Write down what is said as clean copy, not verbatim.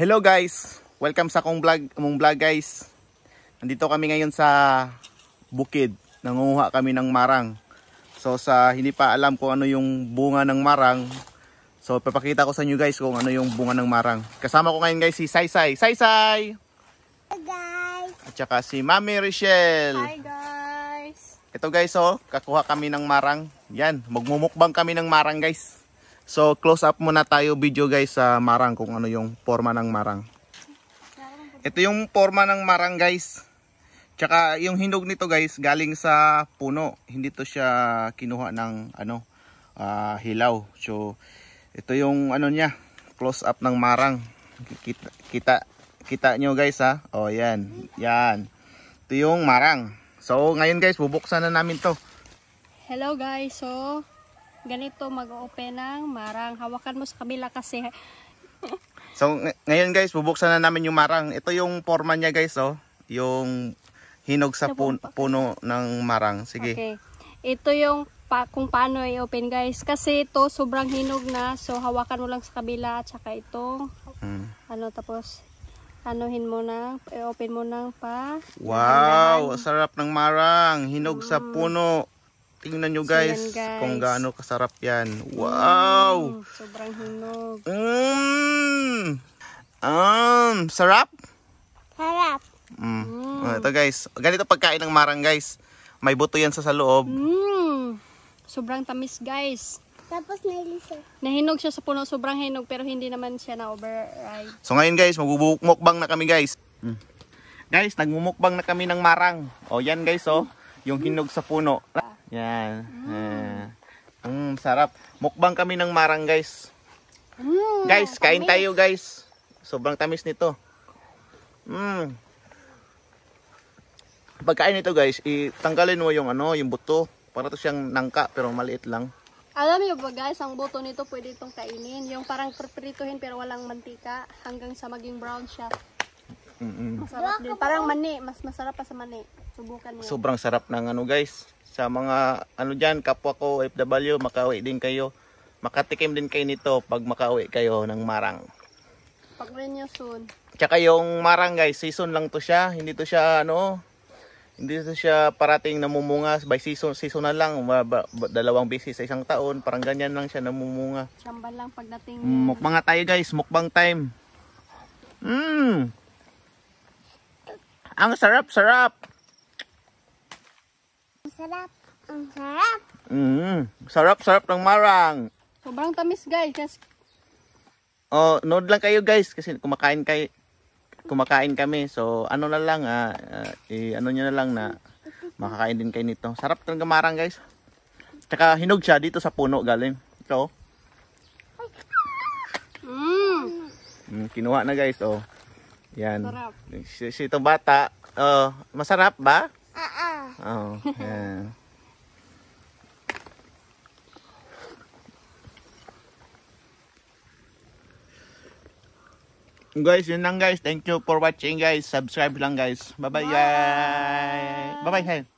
Hello guys, welcome sa among vlog guys. Nandito kami ngayon sa bukid. Nangunguha kami ng marang. So sa hindi pa alam kung ano yung bunga ng marang, so papakita ko sa inyo guys kung ano yung bunga ng marang. Kasama ko ngayon guys si Saysay. Saysay! Hi guys! At saka si Mami Richelle. Hi guys! Ito guys oh, kakuha kami ng marang. Yan, magmumukbang kami ng marang guys. So close up muna tayo video guys sa marang kung ano yung forma ng marang. Ito yung forma ng marang guys. Tsaka yung hinog nito guys galing sa puno. Hindi to siya kinuha ng hilaw. So ito yung ano niya, close up ng marang. Kita nyo guys ha. Oh yan. Yan. Ito yung marang. So ngayon guys bubuksan na namin to. Hello guys. So ganito mag-open ng marang. Hawakan mo sa kabila kasi. So ngayon guys bubuksan na namin yung marang. Ito yung forma niya guys oh. Yung hinog sa puno ng marang. Sige. Okay. Ito yung kung paano i-open guys. Kasi ito sobrang hinog na. So hawakan mo lang sa kabila. Tsaka itong tapos anuhin mo na. I-open mo ng Wow! Sarap ng marang. Hinog sa puno. Tingnan nyo guys, kung gaano kasarap yan. Wow! Sobrang hinog. Sarap? Sarap. Ito guys, ganito pagkain ng marang guys. May buto yan sa loob. Sobrang tamis guys. Tapos nailisa. Nahinog siya sa puno, sobrang hinog pero hindi naman siya na override. So ngayon guys, magbubukbang na kami guys. Guys, nagmumukbang na kami ng marang. O yan guys oh, yung hinog sa puno. Yan. Sarap. Mukbang kami ng marang guys. Guys, kain tayo guys. Sobrang tamis nito. Pagkain nito guys, itanggalin mo yung yung buto. Para to siyang nangka pero maliit lang. Alam niyo ba guys, ang buto nito pwede itong kainin. Yung parang prituhin pero walang mantika hanggang sa maging brown siya. Masarap din. Parang mani, mas masarap pa sa mani. Subukan niyo. Sobrang sarap ng guys. Sa mga dyan, kapwa ko OFW, makauwi din kayo. Makatikim din kayo nito pag makauwi kayo ng marang. Pag-rin nyo soon. Tsaka yung marang guys, season lang to siya. Hindi to siya hindi to siya parating namumunga. By seasonal lang. Dalawang beses sa isang taon. Parang ganyan lang siya namumunga. Sambal lang pagdating niya. Mukbang nga tayo guys. Mukbang time. Ang sarap. Sarap. Ang sarap. Sarap ng marang. Sobrang tamis guys. Oh, nood lang kayo guys kasi kumakain kami. So ano na lang nyo na lang na makakain din kayo nito. Sarap ng marang guys. Tsaka hinog siya dito sa puno galing. Ito. Kinuha na guys oh. Yan. Sarap. Si itong bata, masarap ba? Oh, yan. Guys, yun lang guys. Thank you for watching guys. Subscribe lang guys. Bye bye guys. Bye bye.